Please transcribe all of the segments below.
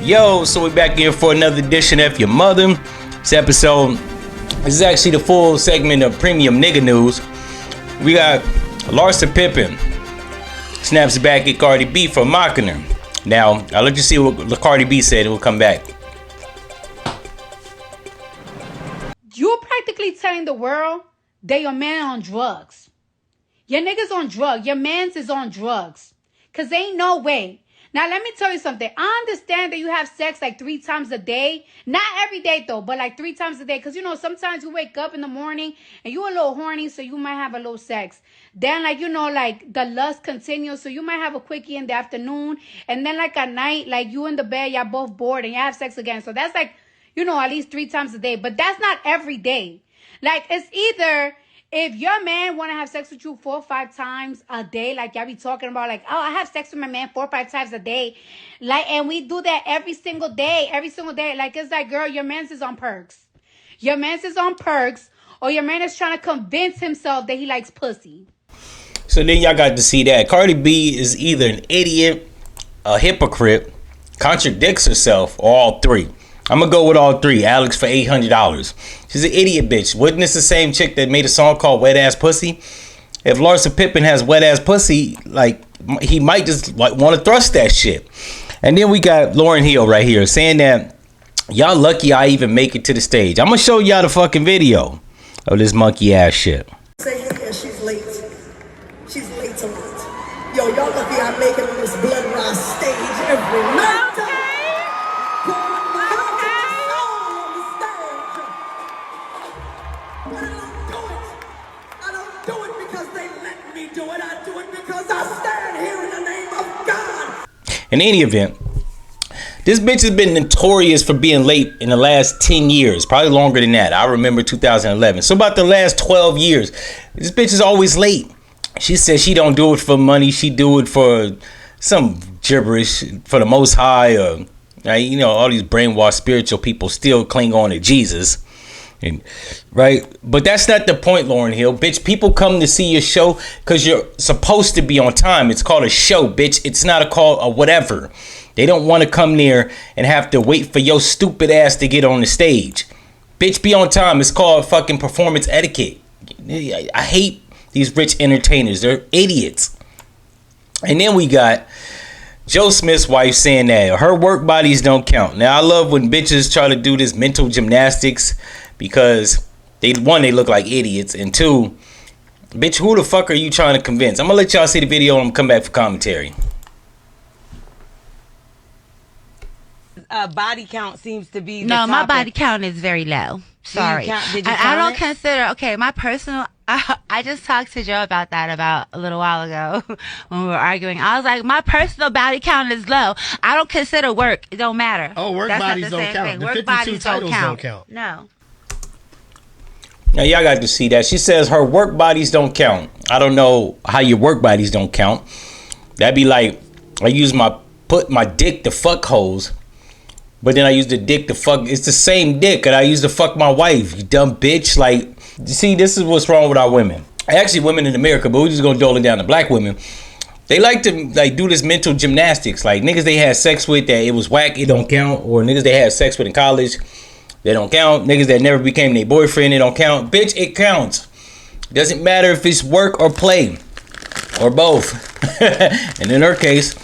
Yo, so we're back here for another edition of F-ya-Motha. This episode is actually the full segment of premium nigga news. We got Larsa Pippen snaps back at Cardi B for mocking her. Now, I'll let you see what Cardi B said and we'll come back. You're practically telling the world that your man on drugs. Your nigga's on drugs. Your man's is on drugs. Cause ain't no way. Now, let me tell you something. I understand that you have sex like 3 times a day. Not every day, though, but like 3 times a day. Because, you know, sometimes you wake up in the morning and you're a little horny, so you might have a little sex. Then, like, you know, like the lust continues, so you might have a quickie in the afternoon. And then, like, at night, like you in the bed, y'all both bored and you have sex again. So that's like, you know, at least 3 times a day. But that's not every day. Like, it's either... if your man want to have sex with you 4 or 5 times a day, like y'all be talking about, like, oh, I have sex with my man 4 or 5 times a day, like, and we do that every single day, like, it's like, girl, your man's is on perks. Your man's is on perks, or your man is trying to convince himself that he likes pussy. So then y'all got to see that. Cardi B is either an idiot, a hypocrite, contradicts herself, or all three. I'm gonna go with all three. Alex for $800. She's an idiot bitch. Wasn't this the same chick that made a song called Wet Ass Pussy? If Larsa Pippen has wet ass pussy, like, he might just like want to thrust that shit. And then we got Lauryn Hill right here saying that y'all lucky I even make it to the stage. I'm gonna show y'all the fucking video of this monkey ass shit. Say, yeah, she's late. She's late to late. Yo, y'all lucky I make it on this blood rise stage every night. In any event, this bitch has been notorious for being late in the last 10 years, probably longer than that. I remember 2011. So about the last 12 years, this bitch is always late. She says she don't do it for money. She do it for some gibberish for the Most High, or you know, all these brainwashed spiritual people still cling on to Jesus. And, right, but that's not the point, Lauryn Hill. Bitch, people come to see your show because you're supposed to be on time. It's called a show, bitch. It's not a call or whatever. They don't want to come there and have to wait for your stupid ass to get on the stage. Bitch, be on time. It's called fucking performance etiquette. I hate these rich entertainers. They're idiots. And then we got Joe Smith's wife saying that her work bodies don't count. Now, I love when bitches try to do this mental gymnastics, because they look like idiots, and 2, bitch, who the fuck are you trying to convince? I'm gonna let y'all see the video and I'm gonna come back for commentary. Body count seems to be the no, topic. My body count is very low. Sorry. Did you I don't count it? consider, okay, my personal, I just talked to Joe about that about a little while ago when we were arguing. I was like, my personal body count is low. I don't consider work. It don't matter. Oh, work That's bodies don't count. thing. The Work 52 bodies titles don't count. No. Now, y'all got to see that. She says her work bodies don't count. I don't know how your work bodies don't count. That'd be like, I put my dick to fuck hoes, but then I use the dick to fuck. It's the same dick, and I use to fuck my wife. You dumb bitch. Like, see, this is what's wrong with our women. Actually, women in America, but we're just gonna dole it down to black women. They like to like do this mental gymnastics. Like, niggas they had sex with that it was whack, it don't count. Or niggas they had sex with in college, they don't count. Niggas that never became their boyfriend, they don't count. Bitch, it counts. Doesn't matter if it's work or play, or both. And in her case,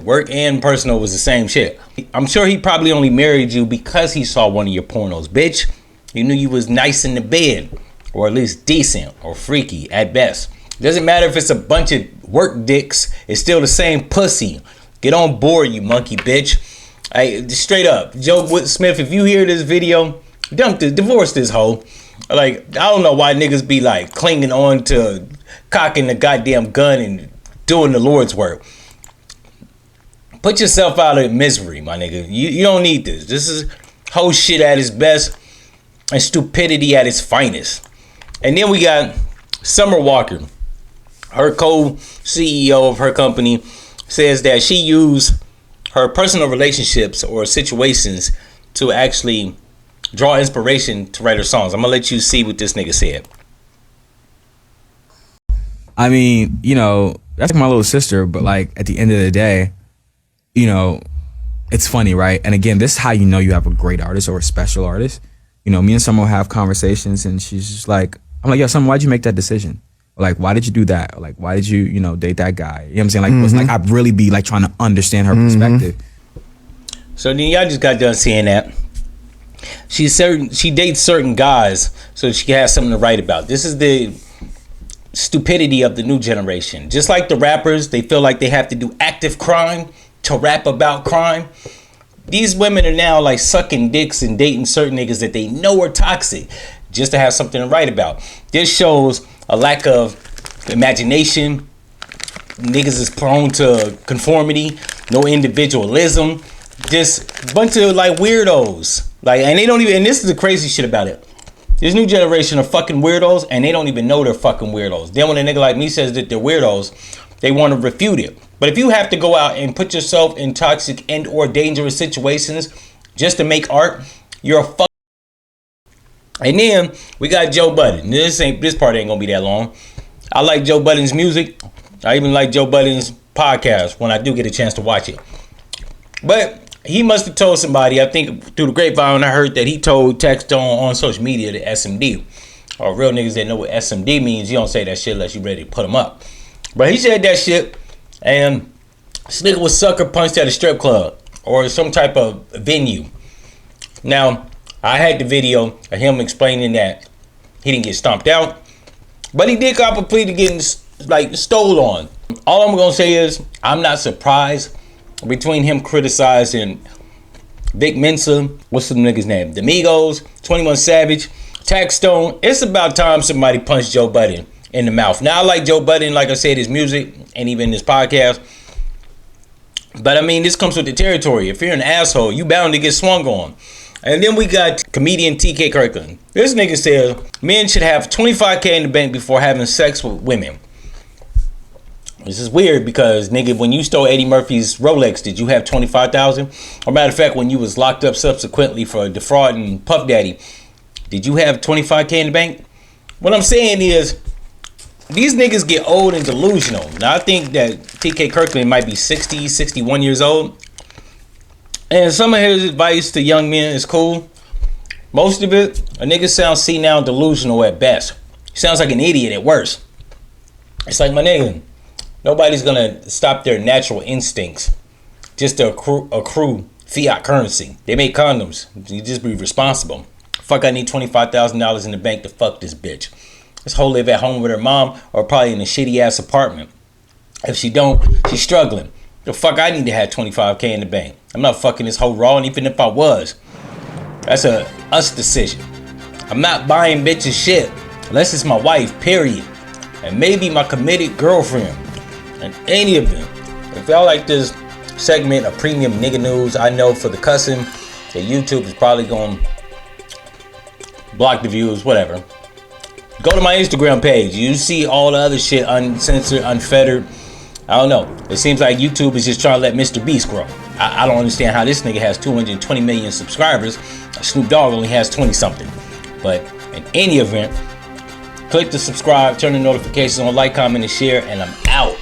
work and personal was the same shit. I'm sure he probably only married you because he saw one of your pornos, bitch. He knew you was nice in the bed, or at least decent, or freaky at best. Doesn't matter if it's a bunch of work dicks, it's still the same pussy. Get on board, you monkey bitch. Hey, straight up, Joe Smith, if you hear this video, divorce this hoe. Like, I don't know why niggas be like clinging on to cocking the goddamn gun and doing the Lord's work. Put yourself out of misery, my nigga. You don't need this. This is hoe shit at its best and stupidity at its finest. And then we got Summer Walker. Her co-CEO of her company says that she used her personal relationships or situations to actually draw inspiration to write her songs. I'm gonna let you see what this nigga said. I mean, you know, that's like my little sister, but like at the end of the day, you know, it's funny, right? And again, this is how you know you have a great artist or a special artist. You know, me and Summer will have conversations, and she's just like, I'm like, yo, Summer, why'd you make that decision? Or like, why did you do that? Or like, why did you, you know, date that guy? You know what I'm saying? Like, was like, I'd really be like trying to understand her perspective. So then y'all just got done seeing that. She dates certain guys so she can have something to write about. This is the stupidity of the new generation. Just like the rappers, they feel like they have to do active crime to rap about crime. These women are now like sucking dicks and dating certain niggas that they know are toxic just to have something to write about. This shows a lack of imagination. Niggas is prone to conformity, no individualism. Just a bunch of like weirdos. Like, and they don't even, and this is the crazy shit about it. This new generation of fucking weirdos, and they don't even know they're fucking weirdos. Then when a nigga like me says that they're weirdos, they want to refute it. But if you have to go out and put yourself in toxic and or dangerous situations just to make art, you're a fuck. And then we got Joe Budden. This part ain't gonna be that long. I like Joe Budden's music. I even like Joe Budden's podcast when I do get a chance to watch it. But he must have told somebody, I think through the grapevine, I heard that he told text on social media the SMD. Or real niggas that know what SMD means, you don't say that shit unless you ready to put them up. But he said that shit, and this nigga was sucker punched at a strip club or some type of venue. Now, I had the video of him explaining that he didn't get stomped out, but he did cop a plea to getting like stole on. All I'm gonna say is I'm not surprised between him criticizing Vic Mensa, what's some niggas name? The Migos, 21 Savage, Taxstone. It's about time somebody punched Joe Budden in the mouth. Now I like Joe Budden, like I said, his music and even his podcast. But I mean, this comes with the territory. If you're an asshole, you bound to get swung on. And then we got comedian TK Kirkland. This nigga says men should have $25K in the bank before having sex with women. This is weird because, nigga, when you stole Eddie Murphy's Rolex, did you have $25,000? Or matter of fact, when you was locked up subsequently for defrauding Puff Daddy, did you have $25K in the bank? What I'm saying is, these niggas get old and delusional. Now, I think that TK Kirkland might be 60, 61 years old. And some of his advice to young men is cool. Most of it, a nigga sounds senile and delusional at best. He sounds like an idiot at worst. It's like, my nigga, nobody's gonna stop their natural instincts just to accrue fiat currency. They make condoms. You just be responsible. Fuck, I need $25,000 in the bank to fuck this bitch. This hoe live at home with her mom or probably in a shitty ass apartment. If she don't, she's struggling. The fuck I need to have $25K in the bank. I'm not fucking this hoe raw, and even if I was, that's a us decision. I'm not buying bitches shit unless it's my wife, period. And maybe my committed girlfriend. And any of them. If y'all like this segment of premium nigga news, I know for the cussing that YouTube is probably going to block the views, whatever. Go to my Instagram page. You see all the other shit uncensored, unfettered. I don't know. It seems like YouTube is just trying to let Mr. Beast grow. I don't understand how this nigga has 220 million subscribers. Snoop Dogg only has 20 something. But in any event, click the subscribe, turn the notifications on, like, comment, and share, and I'm out.